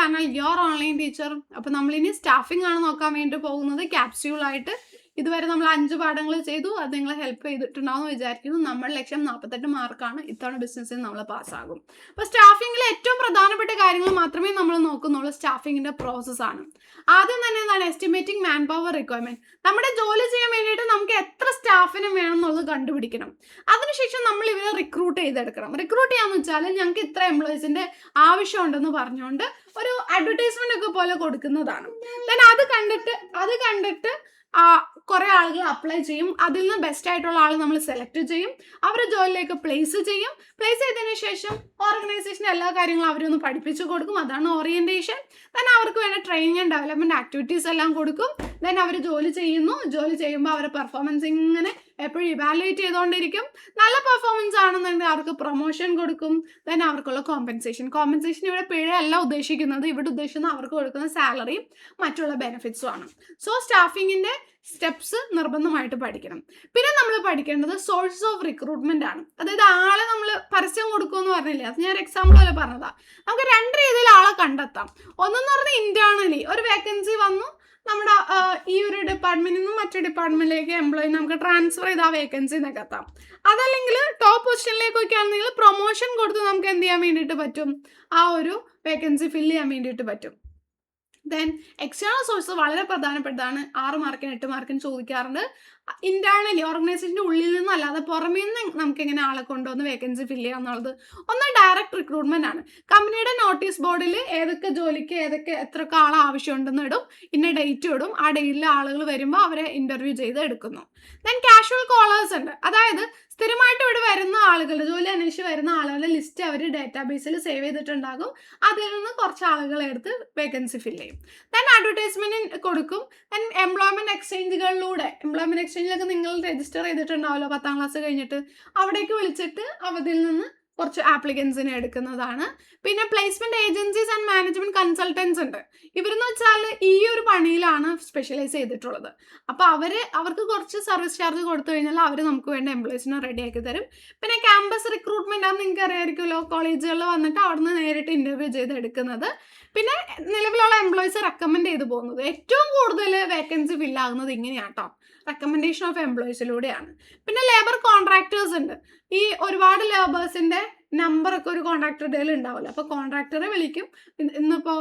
Channel your online teacher. അപ്പോൾ നമ്മളിനി staffing ആണ് നോക്കാൻ വേണ്ടി പോകുന്നത് ക്യാപ്സ്യൂളായിട്ട്. ഇതുവരെ നമ്മൾ 5 പാഠങ്ങൾ ചെയ്തു. അത് നിങ്ങളെ ഹെൽപ്പ് ചെയ്തിട്ടുണ്ടാവുമെന്ന് വിചാരിക്കുന്നു. നമ്മുടെ ലക്ഷ്യം 48 മാർക്കാണ്. ഇത്തവണ ബിസിനസ്സിൽ നമ്മൾ പാസ്സാകും. അപ്പോൾ സ്റ്റാഫിങ്ങിലെ ഏറ്റവും പ്രധാനപ്പെട്ട കാര്യങ്ങൾ മാത്രമേ നമ്മൾ നോക്കുന്നുള്ളൂ. സ്റ്റാഫിങ്ങിൻ്റെ പ്രോസസ്സാണ്. ആദ്യം തന്നെ എന്താണ് എസ്റ്റിമേറ്റിംഗ് മാൻ പവർ റിക്വയർമെൻറ്റ്. നമ്മുടെ ജോലി ചെയ്യാൻ വേണ്ടിയിട്ട് നമുക്ക് എത്ര സ്റ്റാഫിനും വേണം എന്നുള്ളത് കണ്ടുപിടിക്കണം. അതിനുശേഷം നമ്മൾ ഇവരെ റിക്രൂട്ട് ചെയ്തെടുക്കണം. റിക്രൂട്ട് ചെയ്യാന്ന് വെച്ചാൽ ഞങ്ങൾക്ക് ഇത്ര എംപ്ലോയീസിൻ്റെ ആവശ്യമുണ്ടെന്ന് പറഞ്ഞുകൊണ്ട് ഒരു അഡ്വർടൈസ്മെൻ്റ് ഒക്കെ പോലെ കൊടുക്കുന്നതാണ്. ദെൻ അത് കണ്ടിട്ട് കുറേ ആളുകൾ അപ്ലൈ ചെയ്യും. അതിൽ നിന്ന് ബെസ്റ്റ് ആയിട്ടുള്ള ആൾ നമ്മൾ സെലക്ട് ചെയ്യും. അവരെ ജോലിയിലേക്ക് പ്ലേസ് ചെയ്യും. പ്ലേസ് ചെയ്തതിന് ശേഷം ഓർഗനൈസേഷൻ എല്ലാ കാര്യങ്ങളും അവരൊന്ന് പഠിപ്പിച്ചു കൊടുക്കും. അതാണ് ഓറിയൻറ്റേഷൻ. ദെൻ അവർക്ക് വേണ്ട ട്രെയിനിങ് ആൻഡ് ഡെവലപ്മെൻറ്റ് ആക്ടിവിറ്റീസ് എല്ലാം കൊടുക്കും. ദെൻ അവർ ജോലി ചെയ്യുന്നു. ജോലി ചെയ്യുമ്പോൾ അവരുടെ പെർഫോമൻസ് ഇങ്ങനെ എപ്പോഴും ഇവാലുവേറ്റ് ചെയ്തുകൊണ്ടിരിക്കും. നല്ല പെർഫോമൻസ് ആണെന്നുണ്ടെങ്കിൽ അവർക്ക് പ്രൊമോഷൻ കൊടുക്കും. ദെൻ അവർക്കുള്ള കോമ്പൻസേഷൻ ഇവിടെ പിഴയല്ല ഉദ്ദേശിക്കുന്നത്. ഇവിടെ ഉദ്ദേശിക്കുന്നത് അവർക്ക് കൊടുക്കുന്ന സാലറിയും മറ്റുള്ള ബെനിഫിറ്റ്സും ആണ്. സോ സ്റ്റാഫിങ്ങിൻ്റെ സ്റ്റെപ്സ് നിർബന്ധമായിട്ട് പഠിക്കണം. പിന്നെ നമ്മൾ പഠിക്കേണ്ടത് സോഴ്സ് ഓഫ് റിക്രൂട്ട്മെന്റ് ആണ്. അതായത് ആളെ നമ്മൾ പരസ്യം കൊടുക്കുമെന്ന് പറഞ്ഞില്ലേ, അത് ഞാൻ എക്സാമ്പിൾ പോലെ പറഞ്ഞതാണ്. നമുക്ക് 2 രീതിയിൽ ആളെ കണ്ടെത്താം. ഒന്നെന്ന് പറഞ്ഞാൽ ഇന്റേണലി ഒരു വേക്കൻസി വന്നു, നമ്മുടെ ഈ ഒരു ഡിപ്പാർട്ട്മെന്റിൽ നിന്നും മറ്റു ഡിപ്പാർട്ട്മെന്റിലേക്ക് എംപ്ലോയി നമുക്ക് ട്രാൻസ്ഫർ ചെയ്ത് ആ വേക്കൻസി നികത്താം. അതല്ലെങ്കിൽ ടോപ്പ് പൊസിഷനിലേക്കൊക്കെ ആണെങ്കിൽ പ്രൊമോഷൻ കൊടുത്ത് നമുക്ക് എന്ത് ചെയ്യാൻ വേണ്ടിയിട്ട് പറ്റും, ആ ഒരു വേക്കൻസി ഫില്ല് ചെയ്യാൻ വേണ്ടിയിട്ട് പറ്റും. ദെൻ എക്സ്റ്റേണൽ സോഴ്സ് വളരെ പ്രധാനപ്പെട്ടതാണ്. 6 മാർക്കിന് 8 മാർക്കിന് ചോദിക്കാറുണ്ട്. ഇന്റേണലി ഓർഗനൈസേഷൻ്റെ ഉള്ളിൽ നിന്നല്ലാതെ പുറമേ നിന്ന് നമുക്ക് എങ്ങനെ ആളെ കൊണ്ടുവന്ന് വേക്കൻസി ഫില്ല് ചെയ്യുക എന്നുള്ളത്. ഒന്ന് ഡയറക്റ്റ് റിക്രൂട്ട്മെന്റ് ആണ്. കമ്പനിയുടെ നോട്ടീസ് ബോർഡിൽ ഏതൊക്കെ ജോലിക്ക് എത്രയൊക്കെ ആളെ ആവശ്യമുണ്ടെന്ന് ഇടും. ഇന്ന ഡേറ്റ് ഇടും. ആ ഡേറ്റിൽ ആളുകൾ വരുമ്പോൾ അവരെ ഇന്റർവ്യൂ ചെയ്ത് എടുക്കുന്നു. ദെൻ കാഷ്വൽ കോളേഴ്സ് ഉണ്ട്. അതായത് സ്ഥിരമായിട്ട് ഇവിടെ വരുന്ന ആളുകളുടെ ജോലി അന്വേഷിച്ച് വരുന്ന ആളുകളുടെ ലിസ്റ്റ് അവർ ഡാറ്റാബേസിൽ സേവ് ചെയ്തിട്ടുണ്ടാകും. അതിൽ നിന്ന് കുറച്ച് ആളുകളെ എടുത്ത് വേക്കൻസി ഫില്ല് ചെയ്യും. ദെൻ അഡ്വർടൈസ്മെന്റ് കൊടുക്കും. ദെൻ എംപ്ലോയ്മെന്റ് എക്സ്ചേഞ്ചിലൊക്കെ നിങ്ങൾ രജിസ്റ്റർ ചെയ്തിട്ടുണ്ടാവുമല്ലോ 10ാം ക്ലാസ് കഴിഞ്ഞിട്ട്. അവിടേക്ക് വിളിച്ചിട്ട് അതിൽ നിന്ന് കുറച്ച് ആപ്ലിക്കൻസിനെ എടുക്കുന്നതാണ്. പിന്നെ placement agencies and management consultants ഉണ്ട്. ഇവരെന്ന് വെച്ചാൽ ഈ ഒരു പണിയിലാണ് സ്പെഷ്യലൈസ് ചെയ്തിട്ടുള്ളത്. അപ്പോൾ അവർക്ക് കുറച്ച് സർവീസ് ചാർജ് കൊടുത്തു കഴിഞ്ഞാൽ അവർ നമുക്ക് വേണ്ട എംപ്ലോയീസിനെ റെഡിയാക്കി തരും. പിന്നെ ക്യാമ്പസ് റിക്രൂട്ട്മെന്റ് ആണെന്ന് നിങ്ങൾക്ക് അറിയാമായിരിക്കുമല്ലോ. കോളേജുകളിൽ വന്നിട്ട് അവിടുന്ന് നേരിട്ട് ഇന്റർവ്യൂ ചെയ്ത് എടുക്കുന്നത്. പിന്നെ നിലവിലുള്ള എംപ്ലോയീസ് റെക്കമെൻഡ് ചെയ്ത് പോകുന്നത്. ഏറ്റവും കൂടുതൽ വേക്കൻസി ഫില്ലാകുന്നത് ഇങ്ങനെയാട്ടോ, റെക്കമെൻഡേഷൻ ഓഫ് എംപ്ലോയീസിലൂടെയാണ്. പിന്നെ ലേബർ കോൺട്രാക്ടേഴ്സ് ഉണ്ട്. ഈ ഒരുപാട് ലേബേഴ്സിൻ്റെ നമ്പറൊക്കെ ഒരു കോൺട്രാക്ടറുടെ ഉണ്ടാവില്ല. അപ്പോൾ കോൺട്രാക്ടറെ വിളിക്കും. ഇന്നിപ്പോൾ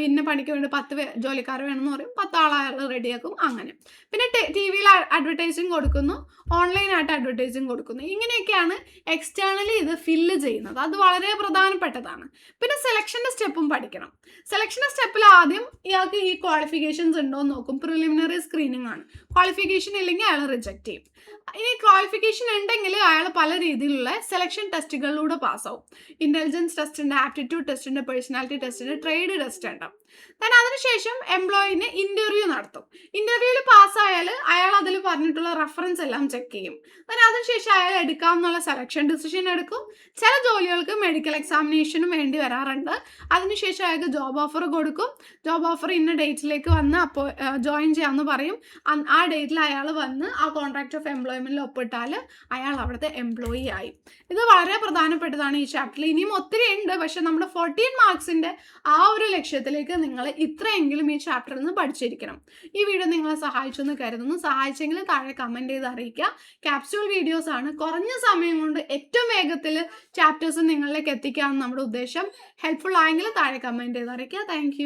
ഇന്ന പണിക്ക് വേണ്ടി 10 ജോലിക്കാർ വേണമെന്ന് പറയും. 10 ആളെ റെഡിയാക്കും. അങ്ങനെ. പിന്നെ TV-യിൽ അഡ്വർടൈസിങ് കൊടുക്കുന്നു. ഓൺലൈനായിട്ട് അഡ്വർടൈസിങ് കൊടുക്കുന്നു. ഇങ്ങനെയൊക്കെയാണ് എക്സ്റ്റേണലി ഇത് ഫില്ല് ചെയ്യുന്നത്. അത് വളരെ പ്രധാനപ്പെട്ടതാണ്. പിന്നെ സെലക്ഷൻ്റെ സ്റ്റെപ്പും പഠിക്കണം. സെലക്ഷൻ്റെ സ്റ്റെപ്പിൽ ആദ്യം ഇയാൾക്ക് ഈ ക്വാളിഫിക്കേഷൻസ് ഉണ്ടോ എന്ന് നോക്കും. പ്രിലിമിനറി സ്ക്രീനിങ് ആണ്. ക്വാളിഫിക്കേഷൻ ഇല്ലെങ്കിൽ അയാൾ റിജക്റ്റ് ചെയ്യും. ഇനി ക്വാളിഫിക്കേഷൻ ഉണ്ടെങ്കിൽ അയാൾ പല രീതിയിലുള്ള സെലക്ഷൻ ടെസ്റ്റുകളിലൂടെ പാസ്സാവും. ഇന്റലിജൻസ് ടെസ്റ്റ് ഉണ്ട്, ആപ്റ്റിറ്റ്യൂഡ് ടെസ്റ്റ് ഉണ്ട്, പേഴ്സണാലിറ്റി ടെസ്റ്റ് ഉണ്ട്, ട്രേഡ് ടെസ്റ്റ് ഉണ്ട്. ദെൻ അതിനുശേഷം എംപ്ലോയിനെ ഇന്റർവ്യൂ നടത്തും. ഇന്റർവ്യൂവിൽ പാസ്സായാൽ അയാൾ അതിൽ പറഞ്ഞിട്ടുള്ള റെഫറൻസ് എല്ലാം ചെക്ക് ചെയ്യും. ദെൻ അതിനുശേഷം അയാൾ എടുക്കാമെന്നുള്ള സെലക്ഷൻ ഡിസിഷൻ എടുക്കും. ചില ജോലികൾക്ക് മെഡിക്കൽ എക്സാമിനേഷനും വേണ്ടി വരാറുണ്ട്. അതിനുശേഷം അയാൾക്ക് ജോബ് ഓഫർ കൊടുക്കും. ജോബ് ഓഫർ ഇന്ന ഡേറ്റിലേക്ക് വന്ന് അപ്പോൾ ജോയിൻ ചെയ്യാമെന്ന് പറയും. ആ ഡേറ്റിൽ അയാൾ വന്ന് ആ കോൺട്രാക്ട് ഓഫ് എംപ്ലോയ്മെന്റിൽ ഒപ്പിട്ടാൽ അയാൾ അവിടുത്തെ എംപ്ലോയി ആയി. ഇത് വളരെ പ്രധാനപ്പെട്ടതാണ് ഈ ചാപ്റ്ററിൽ. ഇനിയും ഒത്തിരി ഉണ്ട്. പക്ഷെ നമ്മുടെ 14 മാർക്സിൻ്റെ ആ ഒരു ലക്ഷ്യത്തിലേക്ക് നിങ്ങൾ ഇത്രയെങ്കിലും ഈ ചാപ്റ്ററിൽ നിന്ന് പഠിച്ചിരിക്കണം. ഈ വീഡിയോ നിങ്ങളെ സഹായിച്ചു എന്ന് കരുതുന്നു. സഹായിച്ചെങ്കിൽ താഴെ കമൻറ്റ് ചെയ്ത് അറിയിക്കുക. ക്യാപ്സ്യൂൾ വീഡിയോസ് ആണ്. കുറഞ്ഞ സമയം കൊണ്ട് ഏറ്റവും വേഗത്തിൽ ചാപ്റ്റേഴ്സ് നിങ്ങളിലേക്ക് എത്തിക്കുകയാണ് നമ്മുടെ ഉദ്ദേശം. ഹെൽപ്ഫുൾ ആയെങ്കിൽ താഴെ കമൻറ്റ് ചെയ്ത് അറിയിക്കുക. താങ്ക്